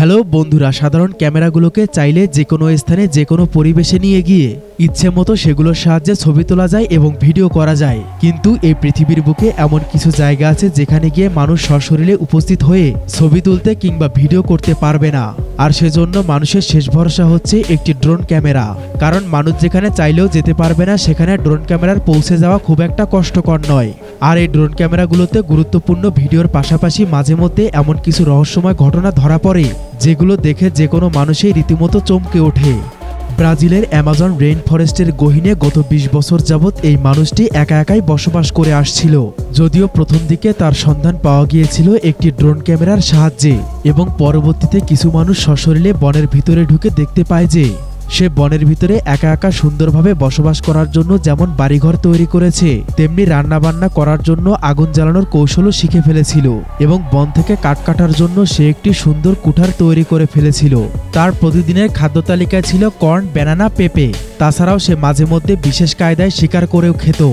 Hello বন্ধুরা, সাধারণ ক্যামেরাগুলোকে চাইলে যে কোনো স্থানে যে কোনো পরিবেশে নিয়ে গিয়ে ইচ্ছে মতো সেগুলোর সাহায্যে ছবি তোলা যায় এবং ভিডিও করা যায়। কিন্তু এই পৃথিবীর বুকে এমন কিছু জায়গা আছে যেখানে গিয়ে মানুষ সশরীরে উপস্থিত হয়ে ছবি তুলতে কিংবা ভিডিও করতে পারবে না। আর সেজন্য মানুষের শেষ ভরসা হচ্ছে একটি ড্রোন ক্যামেরা। কারণ মানুষ যেখানে চাইলেও যেতে পারবে না, সেখানে ড্রোন ক্যামেরার পৌঁছে যাওয়া খুব একটা কষ্টকর নয়। আর এই ড্রোন ক্যামেরাগুলোতে গুরুত্বপূর্ণ ভিডিওর পাশাপাশি মাঝে মধ্যে এমন কিছু রহস্যময় ঘটনা ধরা পড়ে যেগুলো দেখে যে কোনো মানুষই রীতিমতো চমকে ওঠে। ব্রাজিলের অ্যামাজন রেইন ফরেস্টের গহীনে গত ২০ বছর যাবৎ এই মানুষটি একা একাই বসবাস করে আসছিল। যদিও প্রথম দিকে তার সন্ধান পাওয়া গিয়েছিল একটি ড্রোন ক্যামেরার সাহায্যে, এবং পরবর্তীতে কিছু মানুষ সশরীরে বনের ভিতরে ঢুকে দেখতে পায় যে সে বনের ভিতরে একা একা সুন্দরভাবে বসবাস করার জন্য যেমন বাড়িঘর তৈরি করেছে, তেমনি রান্নাবান্না করার জন্য আগুন জ্বালানোর কৌশলও শিখে ফেলেছিল এবং বন থেকে কাঠ কাটার জন্য সে একটি সুন্দর কুঠার তৈরি করে ফেলেছিল। তার প্রতিদিনের খাদ্য তালিকায় ছিল কর্ন, ব্যানানা, পেঁপে। তাছাড়াও সে মাঝে মধ্যে বিশেষ কায়দায় শিকার করেও খেত।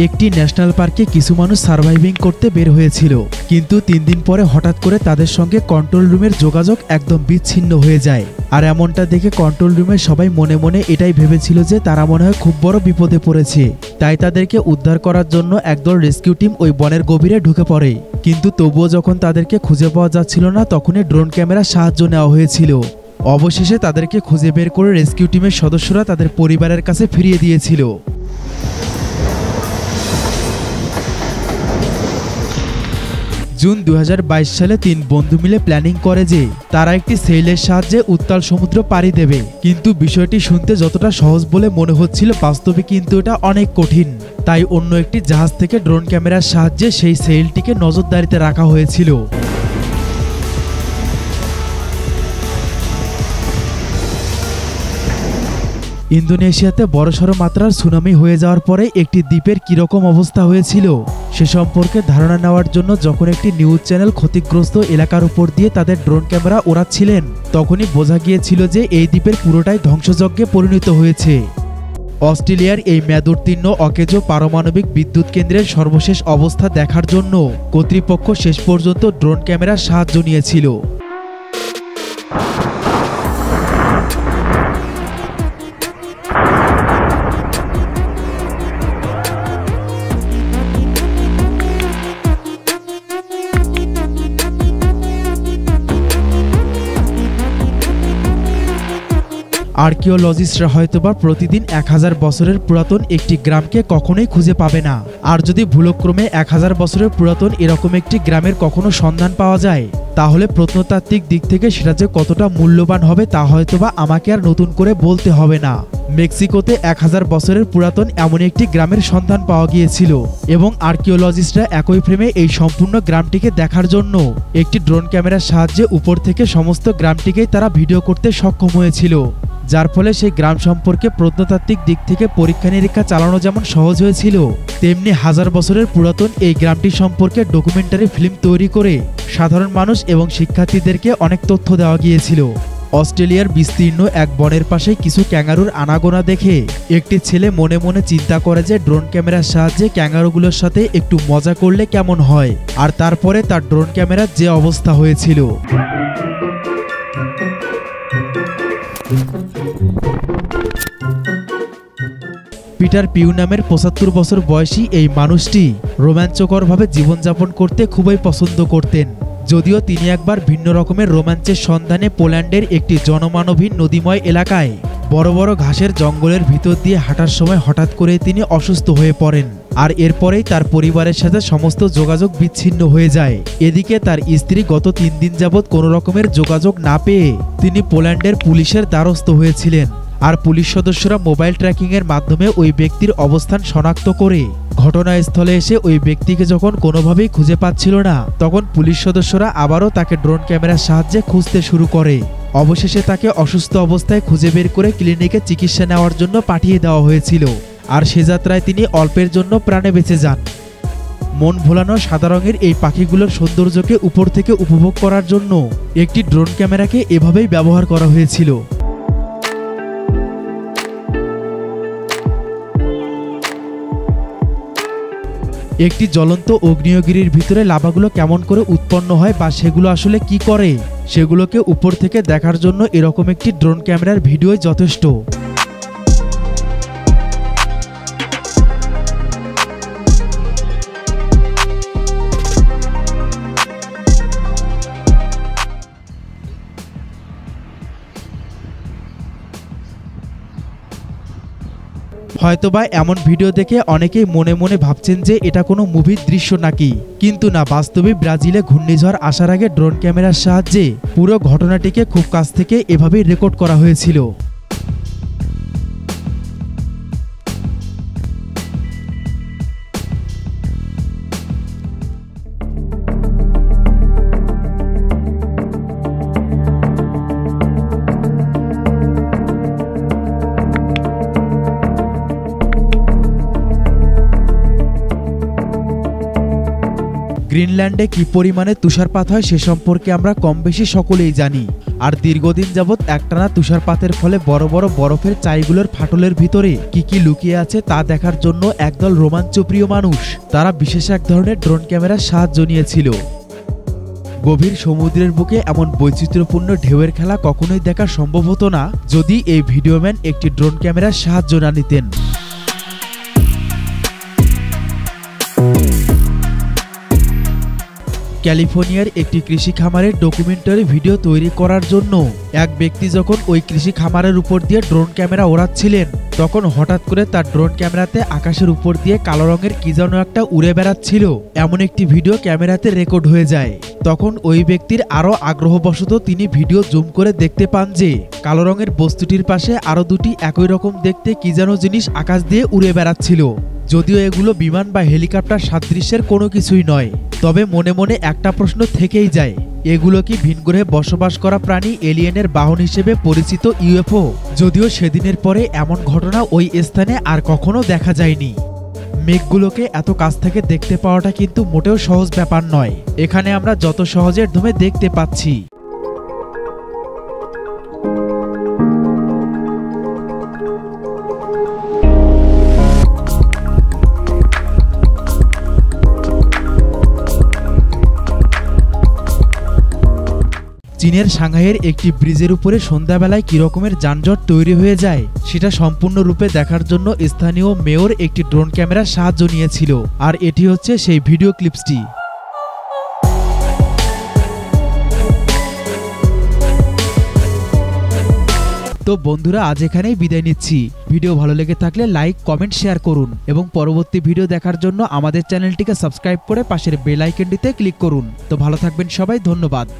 একটি ন্যাশনাল পার্কে কিছু মানুষ সার্ভাইভিং করতে বের হয়েছিল, কিন্তু ৩ দিন পরে হঠাৎ করে তাদের সঙ্গে কন্ট্রোল রুমের যোগাযোগ একদম বিচ্ছিন্ন হয়ে যায়। আর এমনটা দেখে কন্ট্রোল রুমের সবাই মনে মনে এটাই ভেবেছিল যে তারা মনে হয় খুব বড় বিপদে পড়েছে। তাই তাদেরকে উদ্ধার করার জন্য একদল রেস্কিউ টিম ওই বনের গভীরে ঢুকে পড়ে। কিন্তু তবুও যখন তাদেরকে খুঁজে পাওয়া যাচ্ছিল না, তখনই ড্রোন ক্যামেরার সাহায্য নেওয়া হয়েছিল। অবশেষে তাদেরকে খুঁজে বের করে রেস্কিউ টিমের সদস্যরা তাদের পরিবারের কাছে ফিরিয়ে দিয়েছিল। জুন ২০২২ সালে ৩ বন্ধু মিলে প্ল্যানিং করে যে তারা একটি সেইলের সাহায্যে উত্তাল সমুদ্র পাড়ি দেবে। কিন্তু বিষয়টি শুনতে যতটা সহজ বলে মনে হচ্ছিল, বাস্তবে কিন্তু এটা অনেক কঠিন। তাই অন্য একটি জাহাজ থেকে ড্রোন ক্যামেরার সাহায্যে সেই সেইলটিকে নজরদারিতে রাখা হয়েছিল। ইন্দোনেশিয়াতে বড়সড় মাত্রার সুনামি হয়ে যাওয়ার পরে একটি দ্বীপের কিরকম অবস্থা হয়েছিল সে সম্পর্কে ধারণা নেওয়ার জন্য যখন একটি নিউজ চ্যানেল ক্ষতিগ্রস্ত এলাকার উপর দিয়ে তাদের ড্রোন ক্যামেরা ওড়াচ্ছিলেন, তখনই বোঝা গিয়েছিল যে এই দ্বীপের পুরোটাই ধ্বংসযজ্ঞে পরিণত হয়েছে। অস্ট্রেলিয়ার এই মেয়াদোত্তীর্ণ অকেজো পারমাণবিক বিদ্যুৎ কেন্দ্রের সর্বশেষ অবস্থা দেখার জন্য কর্তৃপক্ষ শেষ পর্যন্ত ড্রোন ক্যামেরার সাহায্য নিয়েছিল। আর্কিওলজিস্টরা হয়তোবা প্রতিদিন ১০০০ বছরের পুরাতন একটি গ্রামকে কখনোই খুঁজে পাবে না। আর যদি ভুলক্রমে ১০০০ বছরের পুরাতন এরকম একটি গ্রামের কখনো সন্ধান পাওয়া যায়, তাহলে প্রত্নতাত্ত্বিক দিক থেকে সেটা যে কতটা মূল্যবান হবে তা হয়তোবা আমাকে আর নতুন করে বলতে হবে না। মেক্সিকোতে ১০০০ বছরের পুরাতন এমন একটি গ্রামের সন্ধান পাওয়া গিয়েছিল, এবং আর্কিওলজিস্টরা একই ফ্রেমে এই সম্পূর্ণ গ্রামটিকে দেখার জন্য একটি ড্রোন ক্যামেরার সাহায্যে উপর থেকে সমস্ত গ্রামটিকেই তারা ভিডিও করতে সক্ষম হয়েছিল। যার ফলে সেই গ্রাম সম্পর্কে প্রত্নতাত্ত্বিক দিক থেকে পরীক্ষা নিরীক্ষা চালানো যেমন সহজ হয়েছিল, তেমনি ১০০০ বছরের পুরাতন এই গ্রামটি সম্পর্কে ডকুমেন্টারি ফিল্ম তৈরি করে সাধারণ মানুষ এবং শিক্ষার্থীদেরকে অনেক তথ্য দেওয়া গিয়েছিল। অস্ট্রেলিয়ার বিস্তীর্ণ এক বনের পাশে কিছু ক্যাঙ্গারুর আনাগোনা দেখে একটি ছেলে মনে মনে চিন্তা করে যে ড্রোন ক্যামেরার সাহায্যে ক্যাঙ্গারুগুলোর সাথে একটু মজা করলে কেমন হয়। আর তারপরে তার ড্রোন ক্যামেরার যে অবস্থা হয়েছিল। পিটার পিউ নামের ৭৫ বছর বয়সী এই মানুষটি রোমাঞ্চকরভাবে জীবনযাপন করতে খুবই পছন্দ করতেন। যদিও তিনি একবার ভিন্ন রকমের রোমাঞ্চের সন্ধানে পোল্যান্ডের একটি জনমানবহীন নদীময় এলাকায় বড় বড় ঘাসের জঙ্গলের ভিতর দিয়ে হাঁটার সময় হঠাৎ করে তিনি অসুস্থ হয়ে পড়েন। আর এরপরেই তার পরিবারের সাথে সমস্ত যোগাযোগ বিচ্ছিন্ন হয়ে যায়। এদিকে তার স্ত্রী গত ৩ দিন যাবৎ কোনো রকমের যোগাযোগ না পেয়ে তিনি পোল্যান্ডের পুলিশের দ্বারস্থ হয়েছিলেন। আর পুলিশ সদস্যরা মোবাইল ট্র্যাকিংয়ের মাধ্যমে ওই ব্যক্তির অবস্থান শনাক্ত করে ঘটনাস্থলে এসে ওই ব্যক্তিকে যখন কোনোভাবেই খুঁজে পাচ্ছিল না, তখন পুলিশ সদস্যরা আবারও তাকে ড্রোন ক্যামেরার সাহায্যে খুঁজতে শুরু করে। অবশেষে তাকে অসুস্থ অবস্থায় খুঁজে বের করে ক্লিনিকে চিকিৎসা নেওয়ার জন্য পাঠিয়ে দেওয়া হয়েছিল। আর সে যাত্রায় তিনি অল্পের জন্য প্রাণে বেঁচে যান। মন ভোলানো সাদা রঙের এই পাখিগুলোর সৌন্দর্যকে উপর থেকে উপভোগ করার জন্য একটি ড্রোন ক্যামেরাকে এভাবেই ব্যবহার করা হয়েছিল। একটি জ্বলন্ত আগ্নেয়গিরির ভিতরে লাভাগুলো কেমন করে উৎপন্ন হয় বা সেগুলো আসলে কি করে, সেগুলোকে উপর থেকে দেখার জন্য এরকম একটি ড্রোন ক্যামেরার ভিডিওই যথেষ্ট। হয়তোবা এমন ভিডিও দেখে অনেকেই মনে মনে ভাবছেন যে এটা কোনো মুভির দৃশ্য নাকি, কিন্তু না, বাস্তবে ব্রাজিলে ঘূর্ণিঝড় আসার আগে ড্রোন ক্যামেরার সাহায্যে পুরো ঘটনাটিকে খুব কাছ থেকে এভাবেই রেকর্ড করা হয়েছিল। গ্রিনল্যান্ডে কি পরিমাণে তুষারপাত হয় সে সম্পর্কে আমরা কম বেশি সকলেই জানি। আর দীর্ঘদিন যাবৎ একটানা তুষারপাতের ফলে বড় বড় বরফের চাইগুলোর ফাটলের ভিতরে কি লুকিয়ে আছে তা দেখার জন্য একদল রোমাঞ্চপ্রিয় মানুষ তারা বিশেষ এক ধরনের ড্রোন ক্যামেরার সাহায্য নিয়েছিল। গভীর সমুদ্রের বুকে এমন বৈচিত্র্যপূর্ণ ঢেউয়ের খেলা কখনোই দেখা সম্ভব হতো না যদি এই ভিডিওম্যান একটি ড্রোন ক্যামেরার সাহায্য না নিতেন। ক্যালিফোর্নিয়ার একটি কৃষি খামারের ডকুমেন্টারি ভিডিও তৈরি করার জন্য এক ব্যক্তি যখন ওই কৃষি খামারের উপর দিয়ে ড্রোন ক্যামেরা ওড়াচ্ছিলেন, তখন হঠাৎ করে তার ড্রোন ক্যামেরাতে আকাশের উপর দিয়ে কালো রঙের কি যেন একটা উড়ে বেড়াচ্ছিল এমন একটি ভিডিও ক্যামেরাতে রেকর্ড হয়ে যায়। তখন ওই ব্যক্তির আরও আগ্রহবশত তিনি ভিডিও জুম করে দেখতে পান যে কালো রঙের বস্তুটির পাশে আরও দুটি একই রকম দেখতে কি যেন জিনিস আকাশ দিয়ে উড়ে বেড়াচ্ছিল। যদিও এগুলো বিমান বা হেলিকপ্টার সাদৃশ্যের কোনো কিছুই নয়, তবে মনে মনে একটা প্রশ্ন থেকেই যায়, এগুলো কি ভিনগ্রহে বসবাস করা প্রাণী এলিয়েনের বাহন হিসেবে পরিচিত ইউএফও? যদিও সেদিনের পরে এমন ঘটনা ওই স্থানে আর কখনো দেখা যায়নি। মেঘগুলোকে এত কাছ থেকে দেখতে পাওয়াটা কিন্তু মোটেও সহজ ব্যাপার নয়। এখানে আমরা যত সহজের ধমে দেখতে পাচ্ছি। চীনের সাংহাইয়ের একটি ব্রিজের উপরে সন্ধ্যাবেলায় কি রকমের যানজট তৈরি হয়ে যায় সেটা সম্পূর্ণরূপে দেখার জন্য স্থানীয় মেয়র একটি ড্রোন ক্যামেরার সাহায্য নিয়েছিল, আর এটি হচ্ছে সেই ভিডিও ক্লিপসটি। তো বন্ধুরা, আজ এখানেই বিদায় নিচ্ছি। ভিডিও ভালো লেগে থাকলে লাইক, কমেন্ট, শেয়ার করুন এবং পরবর্তী ভিডিও দেখার জন্য আমাদের চ্যানেলটিকে সাবস্ক্রাইব করে পাশের বেল আইকনটিতে ক্লিক করুন। তো ভালো থাকবেন সবাই, ধন্যবাদ।